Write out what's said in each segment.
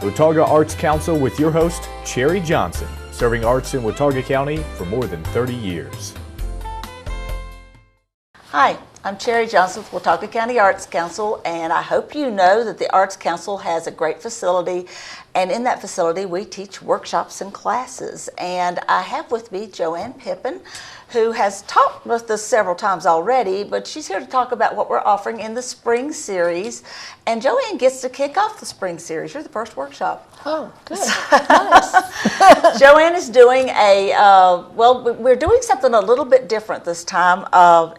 Watauga Arts Council with your host, Cherry Johnson, serving arts in Watauga County for more than 30 years. Hi, I'm Cherry Johnson with Watauga County Arts Council, and I hope you know that the Arts Council has a great facility, and in that facility we teach workshops and classes. And I have with me JoAnn Pippin, who has talked with us several times already, but she's here to talk about what we're offering in the spring series. And JoAnn gets to kick off the spring series. You're the first workshop. Oh, good. Nice. JoAnn is doing we're doing something a little bit different this time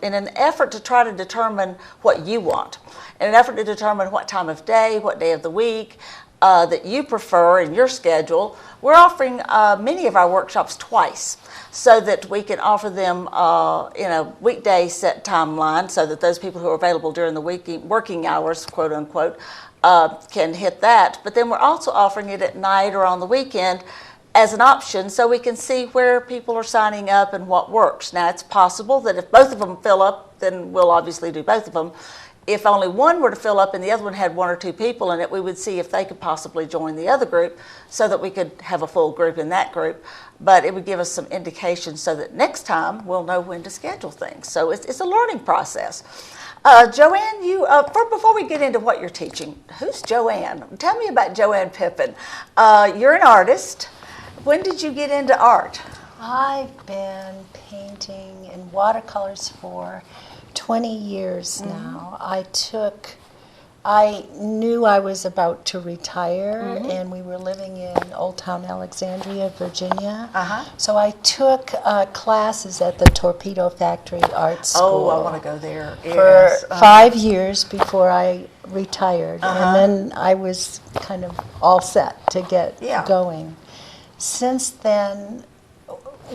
in an effort to try to determine what you want, in an effort to determine what time of day, what day of the week that you prefer in your schedule. We're offering many of our workshops twice, so that we can offer them in a weekday set timeline, so that those people who are available during the working hours, quote unquote, can hit that. But then we're also offering it at night or on the weekend as an option, so we can see where people are signing up and what works. Now, it's possible that if both of them fill up, then we'll obviously do both of them. If only one were to fill up and the other one had one or two people in it, we would see if they could possibly join the other group so that we could have a full group in that group. But it would give us some indication so that next time we'll know when to schedule things. So it's a learning process. JoAnn, before we get into what you're teaching, who's JoAnn? Tell me about JoAnn Pippin. You're an artist. When did you get into art? I've been painting in watercolors for 20 years now. I knew I was about to retire, and we were living in Old Town Alexandria, Virginia. So I took classes at the Torpedo Factory Art School. Oh, I want to go there. For 5 years before I retired, and then I was kind of all set to get going. Since then,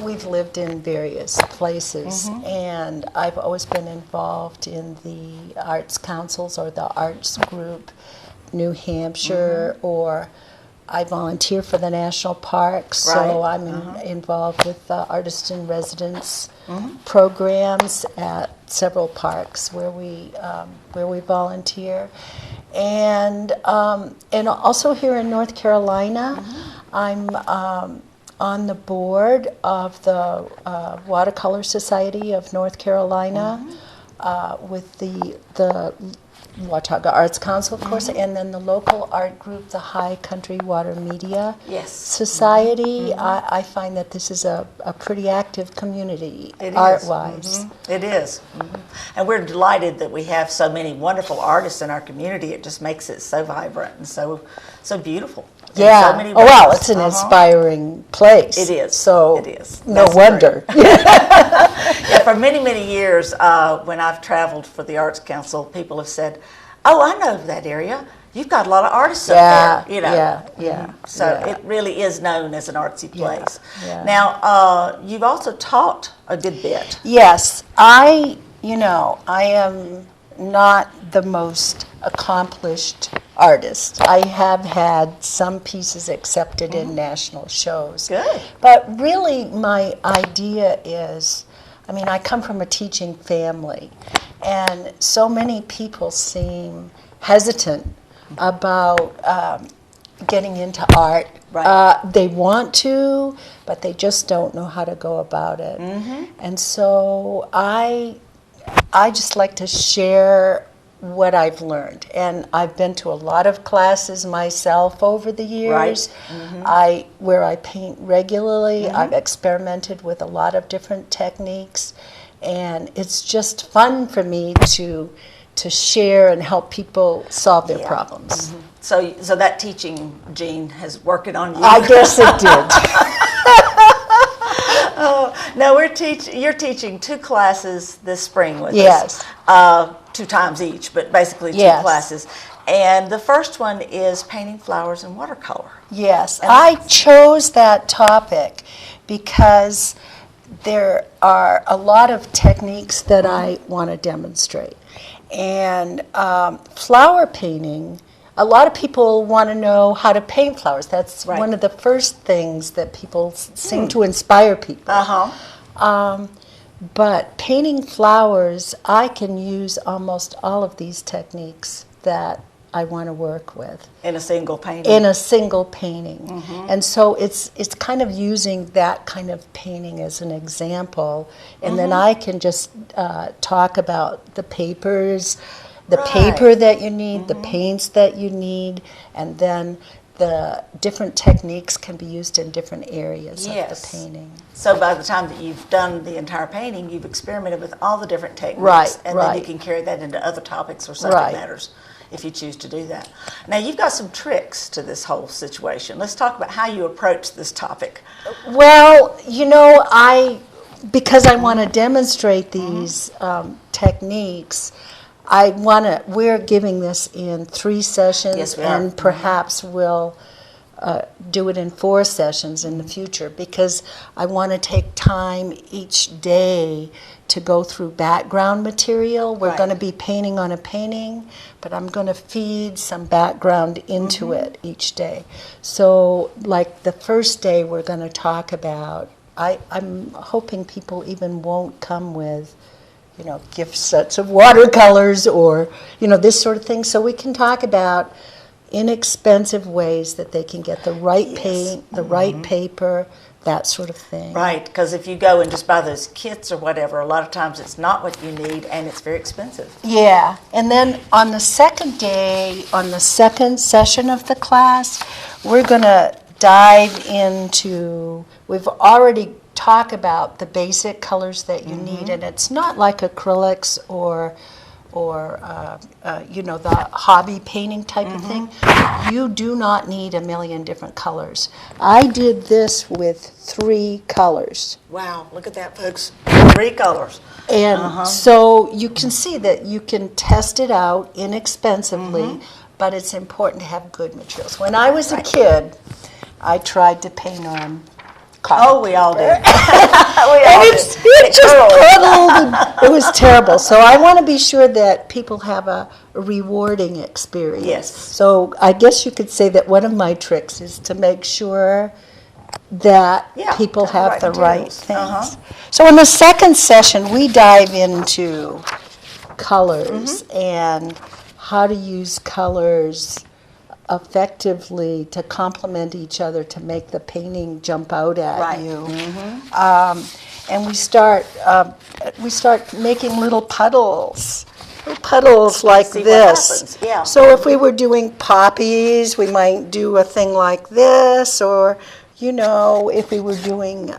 we've lived in various places, and I've always been involved in the arts councils or the arts group, New Hampshire, or I volunteer for the national parks, so I'm involved with the artist in residence programs at several parks where we volunteer, and also here in North Carolina, I'm on the board of the Watercolor Society of North Carolina with the Watauga Arts Council, of course, and then the local art group, the High Country Water Media Society. I find that this is a pretty active community, art-wise. It is. And we're delighted that we have so many wonderful artists in our community. It just makes it so vibrant and so beautiful. Yeah. So many well, it's an inspiring place. It is. So it is. No wonder. For many, many years, when I've traveled for the Arts Council, people have said, "Oh, I know that area. You've got a lot of artists up there." You know. So it really is known as an artsy place. Now, you've also taught a good bit. Yes, I am not the most accomplished artist. I have had some pieces accepted in national shows. Good. But really my idea is, I come from a teaching family, and so many people seem hesitant about getting into art. They want to, but they just don't know how to go about it. And so I just like to share what I've learned, and I've been to a lot of classes myself over the years. Where I paint regularly. I've experimented with a lot of different techniques, and it's just fun for me to share and help people solve their problems. So that teaching gene has working on you. I guess it did. No, you're teaching 2 classes this spring with us. 2 times each, but basically 2 classes. And the first one is painting flowers in watercolor. Yes, I chose that topic because there are a lot of techniques that I want to demonstrate. And flower painting, a lot of people want to know how to paint flowers. That's one of the first things that people seem to inspire people. But painting flowers, I can use almost all of these techniques that I want to work with. In a single painting? In a single painting. And so it's kind of using that kind of painting as an example. And then I can just talk about the papers, the paper that you need, the paints that you need, and then the different techniques can be used in different areas of the painting. So by the time that you've done the entire painting, you've experimented with all the different techniques, and then you can carry that into other topics or subject matters if you choose to do that. Now you've got some tricks to this whole situation. Let's talk about how you approach this topic. Well, you know, because I want to demonstrate these techniques, we're giving this in 3 sessions, yes, we are. And perhaps we'll do it in 4 sessions in the future, because I want to take time each day to go through background material. We're going to be painting on a painting, but I'm going to feed some background into it each day. So like the first day we're going to talk about, I'm hoping people even won't come with, you know, gift sets of watercolors or, you know, this sort of thing. So we can talk about inexpensive ways that they can get the right paint, the right paper, that sort of thing. Right, because if you go and just buy those kits or whatever, a lot of times it's not what you need and it's very expensive. Yeah, and then on the second day, on the second session of the class, we're going to dive into, we've already talked about the basic colors that you need, and it's not like acrylics or you know, the hobby painting type of thing. You do not need a million different colors. I did this with 3 colors. Wow, look at that, folks. 3 colors. And so you can see that you can test it out inexpensively, but it's important to have good materials. When I was a kid, I tried to paint on cotton. Oh, we all did. It was terrible. So I want to be sure that people have a rewarding experience. Yes. So I guess you could say that one of my tricks is to make sure that people have the right things. So in the second session, we dive into colors and how to use colors effectively to complement each other to make the painting jump out at you. And we start making little puddles like this. Yeah. So if we were doing poppies, we might do a thing like this, or you know, if we were doing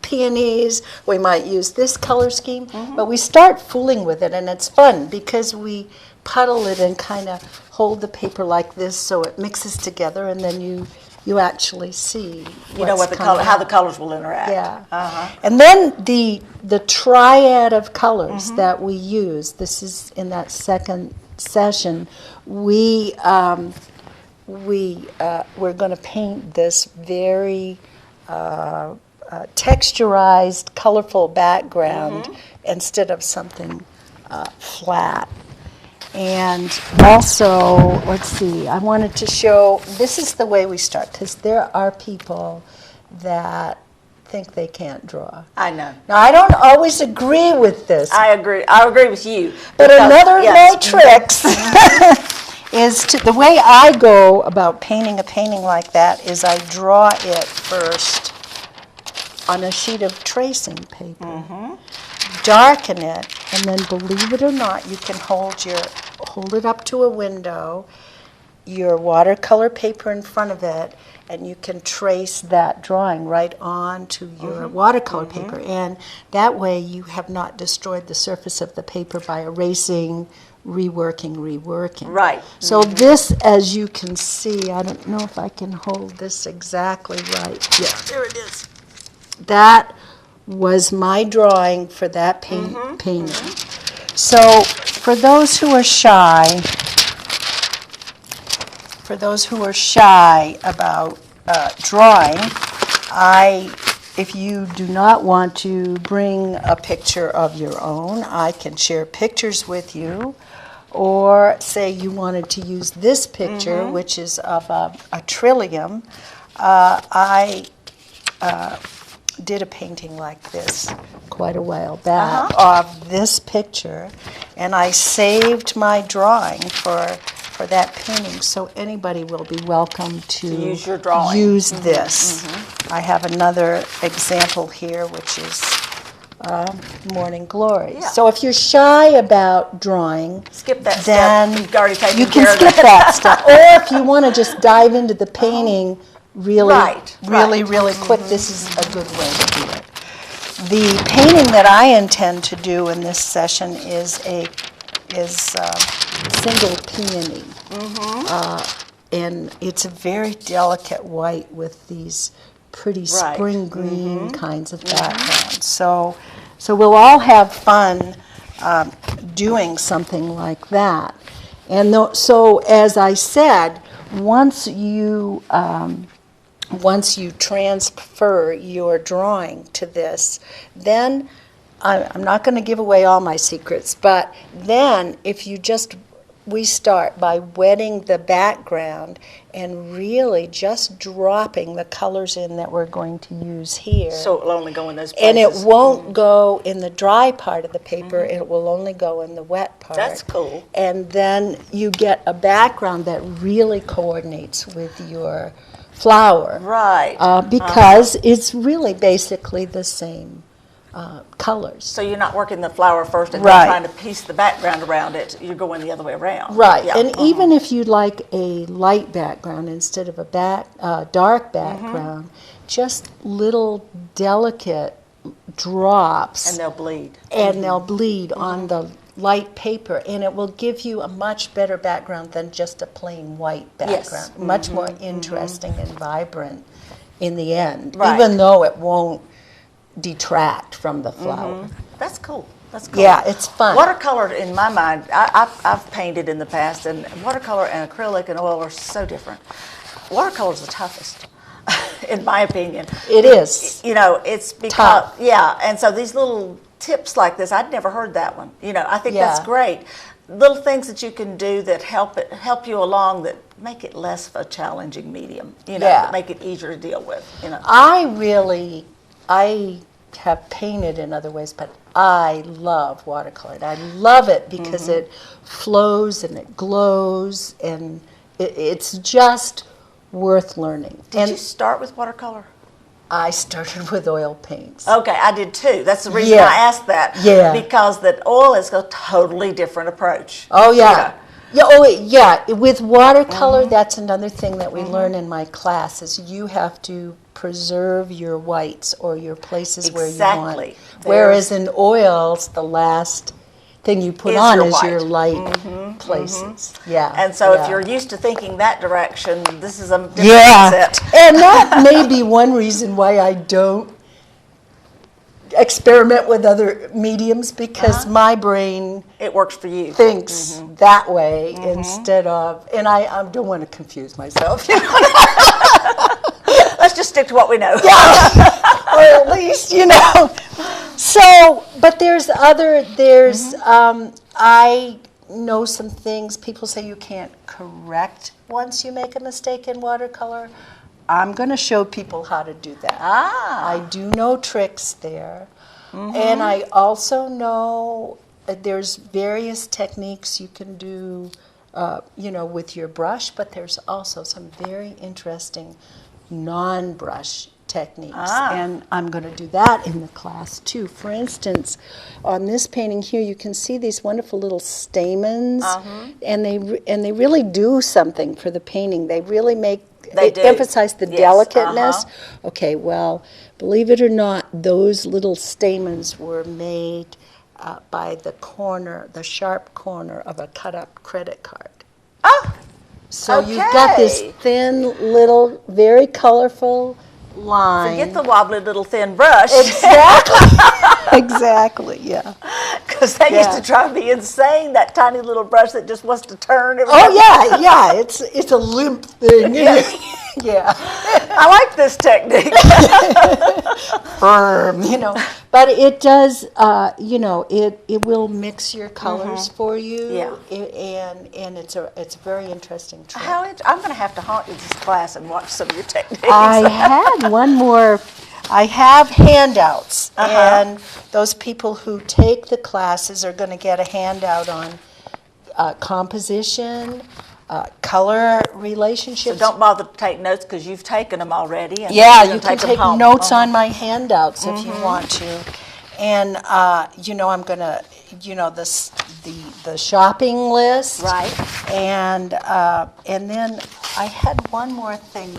peonies, we might use this color scheme. But we start fooling with it, and it's fun because we puddle it and kind of hold the paper like this so it mixes together, and then you actually see how the colors will interact. Yeah. And then the triad of colors that we use. This is in that second session. We're going to paint this very texturized, colorful background instead of something flat. And also, let's see, I wanted to show, this is the way we start, because there are people that think they can't draw. I know. Now, I don't always agree with this. I agree with you. But another of my tricks is the way I go about painting a painting like that is I draw it first on a sheet of tracing paper. Darken it, and then believe it or not, you can hold it up to a window, your watercolor paper in front of it, and you can trace that drawing right onto your watercolor paper. And that way you have not destroyed the surface of the paper by erasing, reworking. Right. So this, as you can see, I don't know if I can hold this exactly right. Yeah, there it is. That was my drawing for that painting. So for those who are shy, about drawing, if you do not want to bring a picture of your own, I can share pictures with you. Or say you wanted to use this picture, which is of a trillium, did a painting like this quite a while back of this picture, and I saved my drawing for that painting, so anybody will be welcome to use your drawing. Use this. I have another example here, which is Morning Glory. Yeah. So if you're shy about drawing, skip that then step. You've already taken you can care of skip that step. Or if you want to just dive into the painting really quick, this is a good way to do it. The painting that I intend to do in this session is single peony. And it's a very delicate white with these pretty spring green kinds of backgrounds. So we'll all have fun doing something like that. And so as I said, once you transfer your drawing to this, then I'm not going to give away all my secrets, but then if you we start by wetting the background and really just dropping the colors in that we're going to use here. So it'll only go in those places. And it won't go in the dry part of the paper, it will only go in the wet part. That's cool. And then you get a background that really coordinates with your flower. Right. Because it's really basically the same colors. So you're not working the flower first and then trying to piece the background around it. You're going the other way around. Right. Yeah. And even if you like a light background instead of a dark background, just little delicate drops. And they'll bleed. And they'll bleed on the light paper, and it will give you a much better background than just a plain white background. Yes. Much more interesting and vibrant in the end, Right. even though it won't detract from the flower. That's cool. That's cool. Yeah, it's fun. Watercolor, in my mind, I've painted in the past, and watercolor and acrylic and oil are so different. Watercolor is the toughest, in my opinion. It is. You know, it's because, tough. Yeah, and so these little tips like this, I'd never heard that one. You know, I think that's Yeah. great. Little things that you can do that help you along, that make it less of a challenging medium, you know, that make it easier to deal with, you know. I have painted in other ways, but I love watercolor. I love it because it flows and it glows, and it's just worth learning. Did you start with watercolor? I started with oil paints. Okay, I did too. That's the reason I asked that. Yeah. Because that oil is a totally different approach. Oh, yeah. With watercolor, that's another thing that we learn in my class, is you have to preserve your whites or your places where you want. Whereas in oils, the last thing you put on is your light places. Yeah. And so if you're used to thinking that direction, this is a different set. And that may be one reason why I don't experiment with other mediums, because my brain it works for you. Thinks that way instead of, and I don't want to confuse myself. Let's just stick to what we know. Yeah, or at least, you know. So, but I know some things. People say you can't correct once you make a mistake in watercolor. I'm going to show people how to do that. I do know tricks there. And I also know there's various techniques you can do, with your brush, but there's also some very interesting non-brush techniques. And I'm going to do that in the class too. For instance, on this painting here, you can see these wonderful little stamens, and they really do something for the painting. They really emphasize the delicateness. Okay, well, believe it or not, those little stamens were made by the sharp corner of a cut-up credit card. So you've got this thin, little, very colorful line. Forget the wobbly little thin brush. Exactly. Exactly, yeah. Because they used to drive me insane, that tiny little brush that just wants to turn. Oh, yeah. It's a limp thing. Yeah. I like this technique. Firm, But it does, it will mix your colors for you. Yeah. And it's a very interesting trick. I'm going to have to haunt you this class and watch some of your techniques. I had one more I have handouts, and those people who take the classes are going to get a handout on composition, color relationships. So don't bother to take notes because you've taken them already. And Yeah, you're you gonna can take them home. notes on my handouts if you want to. And, I'm going to, the shopping list. Right. And then I had one more thing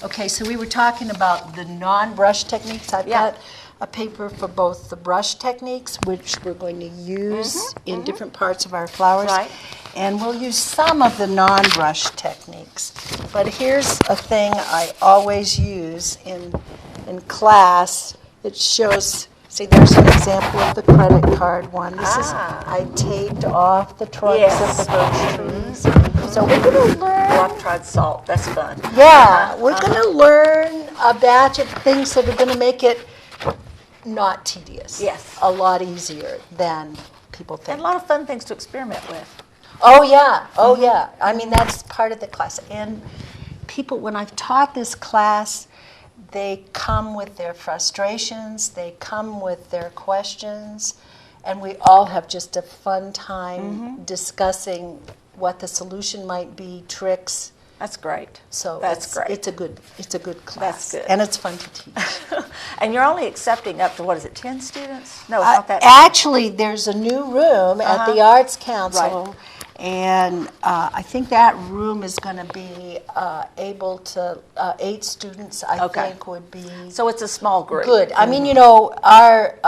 okay, so we were talking about the non-brush techniques. I've got a paper for both the brush techniques, which we're going to use in different parts of our flowers. Right. And we'll use some of the non-brush techniques. But here's a thing I always use in class. It shows, see, there's an example of the credit card one. This is, I taped off the trunks of the birch trees. So we're going to learn. Oh, I've tried salt. That's fun. Yeah, we're going to learn a batch of things that are going to make it not tedious. Yes. A lot easier than people think. And a lot of fun things to experiment with. Oh, yeah. Oh, yeah. I mean, that's part of the class. And people, when I've taught this class, they come with their frustrations, they come with their questions, and we all have just a fun time discussing what the solution might be, tricks. That's great. So that's great. It's a good class. That's good. And it's fun to teach. And you're only accepting up to, 10 students? No, it's not that. Actually, there's a new room at the Arts Council. Right. And I think that room is going to be able to, 8 students, I think, would be. So it's a small group. Good. I mean, our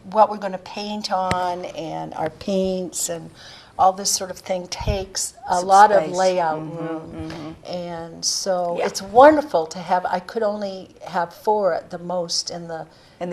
what we're going to paint on and our paints and all this sort of thing takes a lot of layout room. And so it's wonderful to have, I could only have 4 at the most in the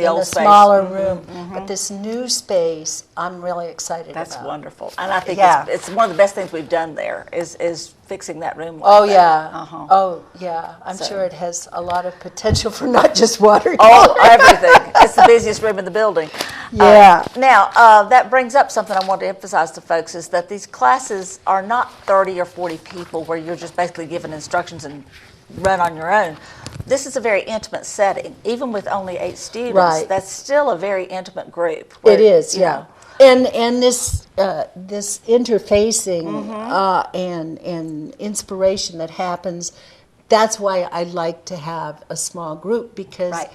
old space. Smaller room. But this new space, I'm really excited about. That's wonderful. And I think it's one of the best things we've done there is fixing that room like that. Oh, yeah. I'm sure it has a lot of potential for not just watercolor. Oh, everything. It's the busiest room in the building. Yeah. Now, that brings up something I want to emphasize to folks is that these classes are not 30 or 40 people where you're just basically given instructions and run on your own. This is a very intimate setting. Even with only 8 students, that's still a very intimate group. It is, yeah. And this this interfacing and inspiration that happens, that's why I like to have a small group, because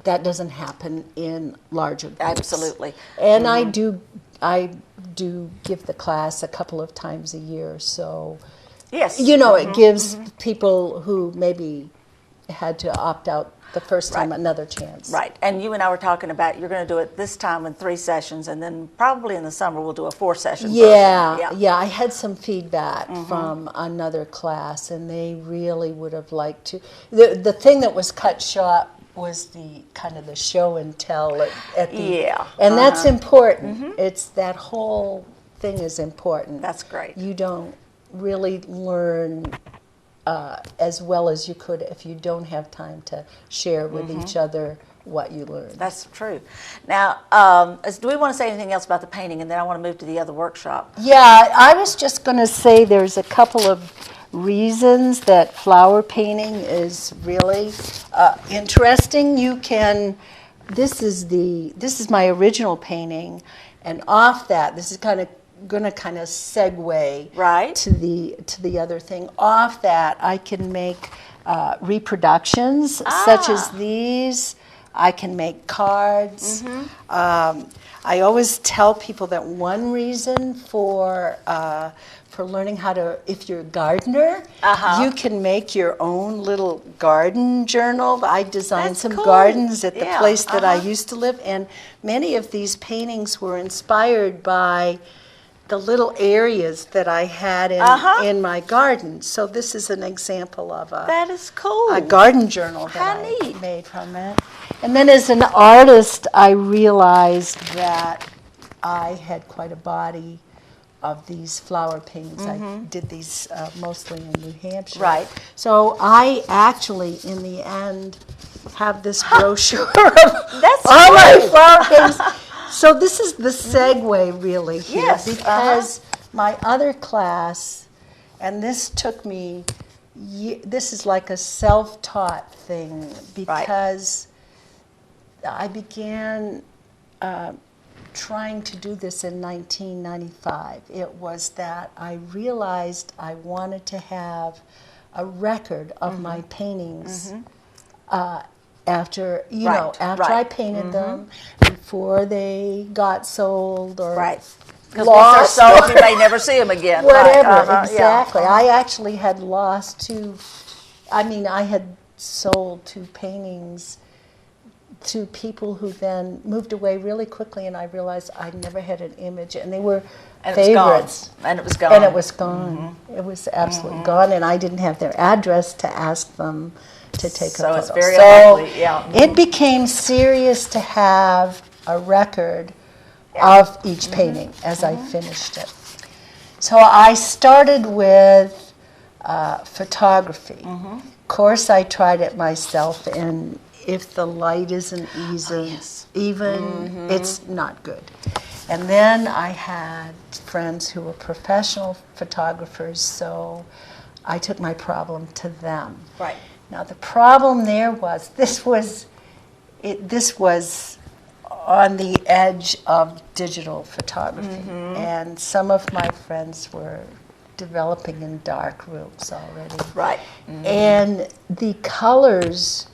that doesn't happen in larger groups. Absolutely. And I do give the class a couple of times a year, so it gives people who maybe had to opt out the first time another chance. Right. And you and I were talking about you're going to do it this time in 3 sessions, and then probably in the summer we'll do a 4-session version. Yeah. I had some feedback from another class, and they really would have liked to. The thing that was cut short was the kind of the show and tell at the and that's important. It's that whole thing is important. That's great. You don't really learn as well as you could if you don't have time to share with each other what you learned. That's true. Now, do we want to say anything else about the painting, and then I want to move to the other workshop? Yeah, I was just going to say there's a couple of reasons that flower painting is really interesting. You can, this is my original painting, and off that, this is going to segue to the other thing. Off that, I can make reproductions such as these. I can make cards. I always tell people that one reason for learning how to, if you're a gardener, you can make your own little garden journal. I designed some gardens at the place that I used to live, and many of these paintings were inspired by the little areas that I had in my garden. So this is an example of a garden journal that I made from it. And then as an artist, I realized that I had quite a body of these flower paintings. I did these mostly in New Hampshire. Right. So I actually, in the end, have this brochure of all my flower paintings. So this is the segue really here, because my other class, and this took me this is like a self-taught thing, because I began trying to do this in 1995. It was that I realized I wanted to have a record of my paintings after I painted them, before they got sold or because once they're sold, you may never see them again. Whatever, exactly. I actually had lost I had sold 2 paintings to people who then moved away really quickly, and I realized I never had an image, and they were favorites. And it was gone. And it was gone. It was absolutely gone, and I didn't have their address to ask them to take a photo. So it's very unlikely, it became serious to have a record of each painting as I finished it. So I started with photography. Of course, I tried it myself, and if the light isn't even, it's not good. And then I had friends who were professional photographers, so I took my problem to them. Right. Now the problem there was this was on the edge of digital photography, and some of my friends were developing in dark rooms already. Right. And the colors,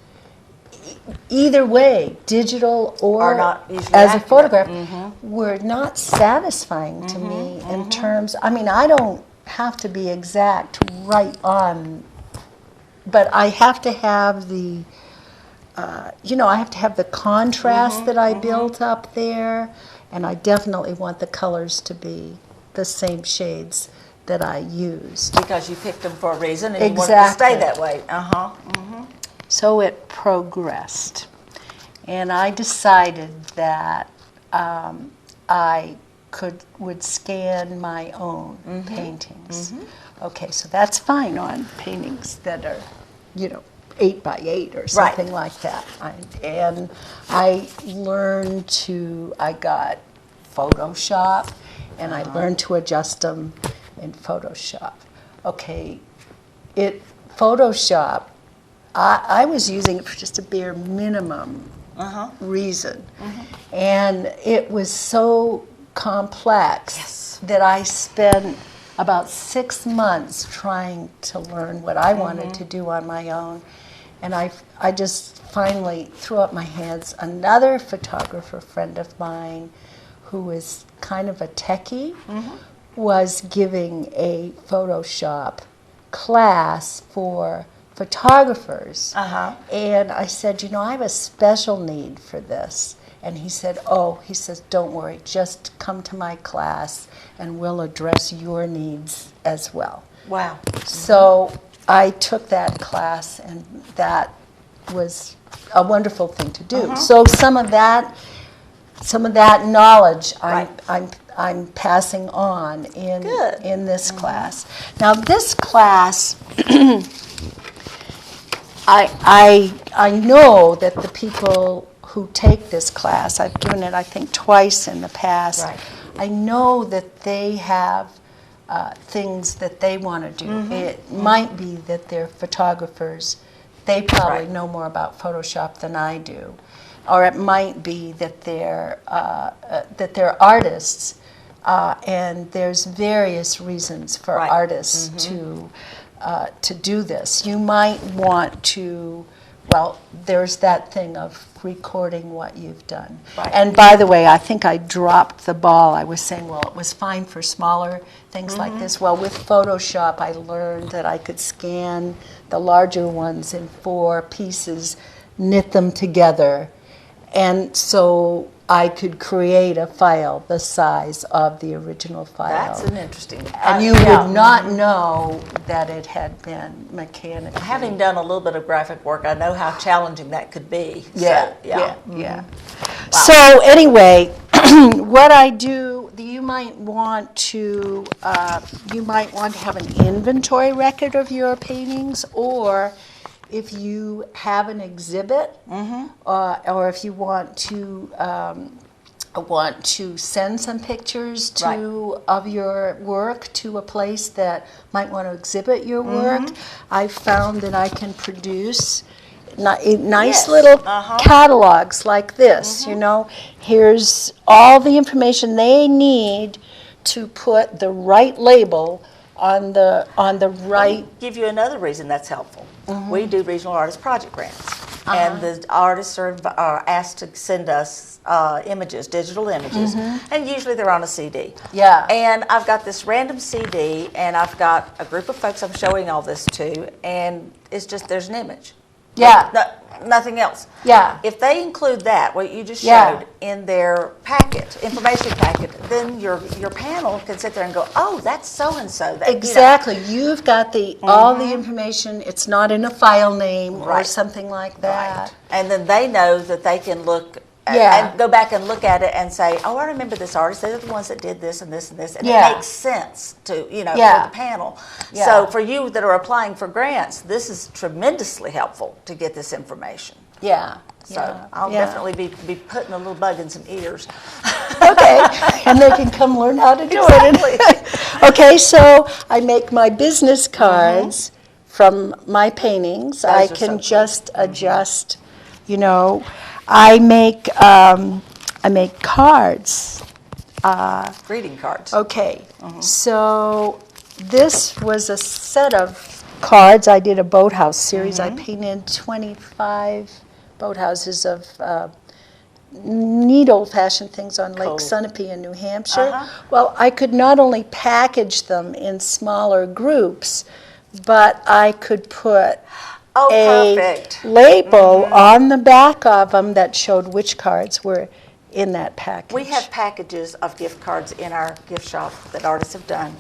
either way, digital or as a photograph, were not satisfying to me in terms, I don't have to be exact right on, but I have to have the, I have to have the contrast that I built up there, and I definitely want the colors to be the same shades that I used. Because you picked them for a reason, and you want it to stay that way. So it progressed, and I decided that I would scan my own paintings. Okay, so that's fine on paintings that are, 8 by 8 or something like that. And I got Photoshop, and I learned to adjust them in Photoshop. Okay, Photoshop, I was using it for just a bare minimum reason. And it was so complex that I spent about 6 months trying to learn what I wanted to do on my own. And I just finally threw up my hands. Another photographer friend of mine, who is kind of a techie, was giving a Photoshop class for photographers. And I said, I have a special need for this. And he said, don't worry, just come to my class and we'll address your needs as well. Wow. So I took that class, and that was a wonderful thing to do. So some of that knowledge I'm passing on in this class. Now this class, I know that the people who take this class, I've given it I think twice in the past, I know that they have things that they want to do. It might be that they're photographers. They probably know more about Photoshop than I do. Or it might be that they're artists, and there's various reasons for artists to do this. You might want to, there's that thing of recording what you've done. And by the way, I think I dropped the ball. I was saying, it was fine for smaller things like this. Well, with Photoshop, I learned that I could scan the larger ones in 4 pieces, knit them together, and so I could create a file the size of the original file. That's an interesting. And you would not know that it had been mechanically. Having done a little bit of graphic work, I know how challenging that could be. Wow. So anyway, what I do, you might want to have an inventory record of your paintings, or if you have an exhibit, or if you want to want to send some pictures of your work to a place that might want to exhibit your work, I've found that I can produce nice little catalogs like this. You know, here's all the information they need to put the right label on the right. I'll give you another reason that's helpful. We do regional artist project grants, and the artists are asked to send us images, digital images, and usually they're on a CD. Yeah. And I've got this random CD, and I've got a group of folks I'm showing all this to, and it's just there's an image. Yeah. Nothing else. Yeah. If they include that, what you just showed, in their packet, information packet, then your panel can sit there and go, oh, that's so-and-so. Exactly. You've got all the information. It's not in a file name or something like that. Right. And then they know that they can look and go back and look at it and say, oh, I remember this artist. They're the ones that did this and this and this. And it makes sense to, for the panel. Yeah. So for you that are applying for grants, this is tremendously helpful to get this information. Yeah. So I'll definitely be putting a little bug in some ears. Okay. And they can come learn how to do it. Okay, so I make my business cards from my paintings. I can just adjust, I make cards. Greeting cards. Okay, so this was a set of cards. I did a boathouse series. I painted 25 boathouses of neat old-fashioned things on Lake Sunapee in New Hampshire. Well, I could not only package them in smaller groups, but I could put a label on the back of them that showed which cards were in that package. We have packages of gift cards in our gift shop that artists have done.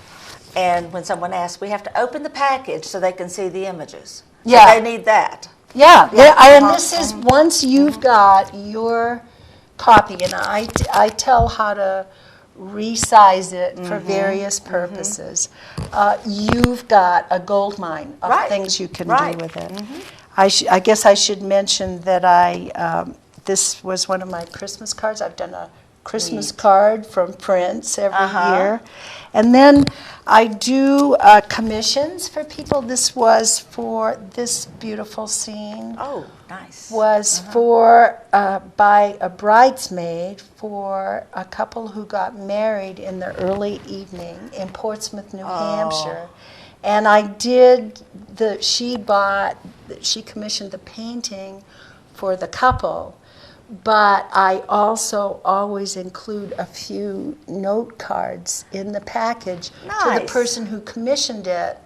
And when someone asks, we have to open the package so they can see the images. So they need that. Yeah. And this is once you've got your copy, and I tell how to resize it for various purposes. You've got a gold mine of things you can do with it. I guess I should mention that this was one of my Christmas cards. I've done a Christmas card from Prince every year. And then I do commissions for people. This was for this beautiful scene. Oh, nice. Was for by a bridesmaid for a couple who got married in the early evening in Portsmouth, New Hampshire. And I did she commissioned the painting for the couple. But I also always include a few note cards in the package to the person who commissioned it,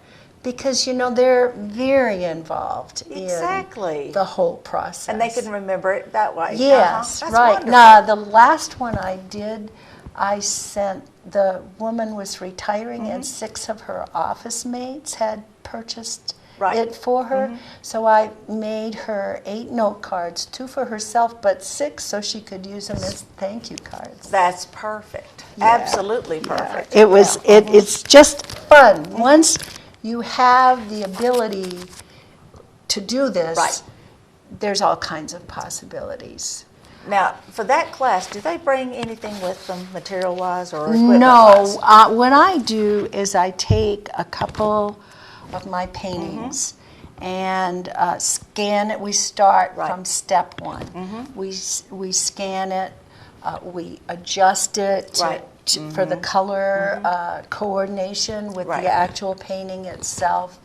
because they're very involved in the whole process. And they can remember it that way. Yes, That's right. wonderful. Now, the last one I did, the woman was retiring and 6 of her office mates had purchased it for her. So I made her 8 note cards, 2 for herself, but 6 so she could use them as thank you cards. That's perfect. Absolutely perfect. It was. It's just fun. Once you have the ability to do this, there's all kinds of possibilities. Now, for that class, do they bring anything with them, material-wise or equipment-wise? No. What I do is I take a couple of my paintings and scan it. We start from step 1. We scan it, we adjust it for the color coordination with the actual painting itself.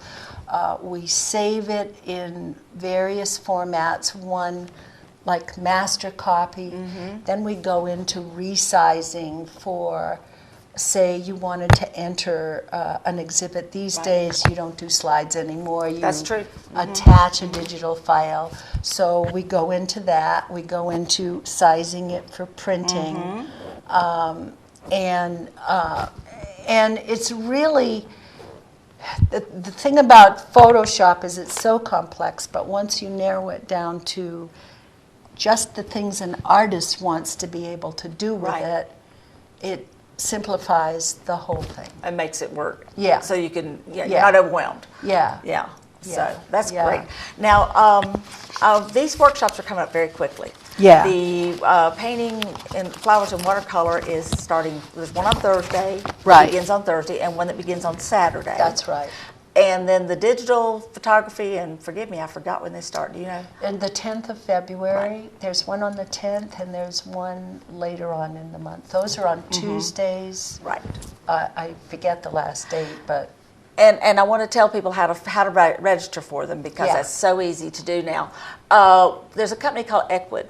We save it in various formats, one like master copy. Then we go into resizing for, say you wanted to enter an exhibit. These days you don't do slides anymore. That's true. Attach a digital file. So we go into that. We go into sizing it for printing. And it's really, the thing about Photoshop is it's so complex, but once you narrow it down to just the things an artist wants to be able to do with it, it simplifies the whole thing. And makes it work. Yeah. So you can, you're not overwhelmed. Yeah. Yeah. So that's great. Now, These workshops are coming up very quickly. Yeah. The painting in flowers and watercolor is starting. There's one on Thursday. Right. It begins on Thursday, and one that begins on Saturday. That's right. And then the digital photography, and forgive me, I forgot when they start. Do you know? And the 10th of February, Right. there's one on the 10th, and there's one later on in the month. Those are on Tuesdays. Right. I forget the last date, but And I want to tell people how to register for them, because Yeah. that's so easy to do now. There's a company called Equid,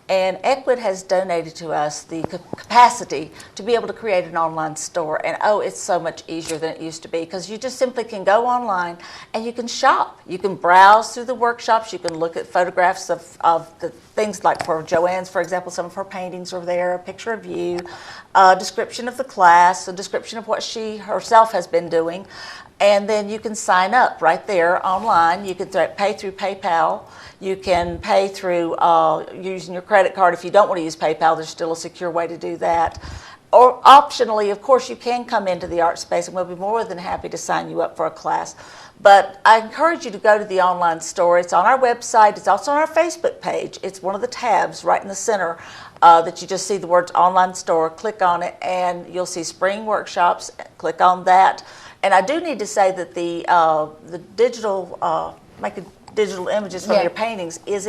and Equid has donated to us the capacity to be able to create an online store. And it's so much easier than it used to be, because you just simply can go online and you can shop. You can browse through the workshops. You can look at photographs of the things, like for JoAnn's, for example, some of her paintings are there, a picture of you, a description of the class, a description of what she herself has been doing. And then you can sign up right there online. You can pay through PayPal. You can pay through using your credit card. If you don't want to use PayPal, there's still a secure way to do that. Or optionally, of course, you can come into the art space, and we'll be more than happy to sign you up for a class. But I encourage you to go to the online store. It's on our website. It's also on our Facebook page. It's one of the tabs right in the center that you just see the words online store. Click on it, and you'll see spring workshops. Click on that. And I do need to say that the digital, making digital images from Yeah. your paintings is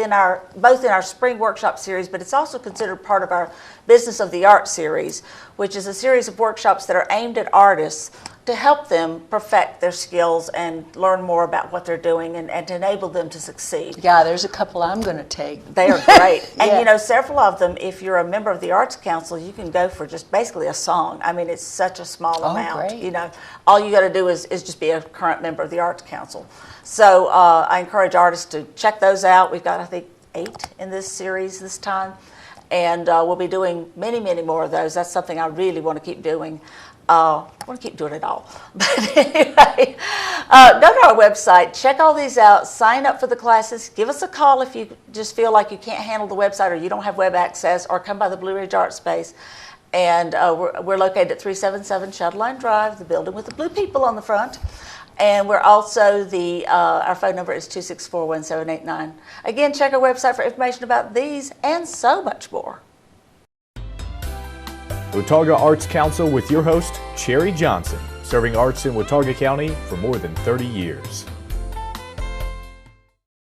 both in our spring workshop series, but it's also considered part of our Business of the Art series, which is a series of workshops that are aimed at artists to help them perfect their skills and learn more about what they're doing, and to enable them to succeed. yeah, there's a couple I'm going to take. They are great. Yeah. And you know, several of them, if you're a member of the Arts Council, you can go for just basically a song. I mean, it's such a small amount. Great. You know, all you got to do is just be a current member of the Arts Council. So I encourage artists to check those out. We've got, I think, 8 in this series this time. And we'll be doing many, many more of those. That's something I really want to keep doing. I want to keep doing it all. But anyway, go to our website, check all these out, sign up for the classes, give us a call if you just feel like you can't handle the website or you don't have web access, or come by the Blue Ridge Art Space. And we're located at 377 Shuttle Line Drive, the building with the blue people on the front. And we're also our phone number is 264-1789. Again, check our website for information about these and so much more. Watauga Arts Council with your host, Cherry Johnson, serving arts in Watauga County for more than 30 years.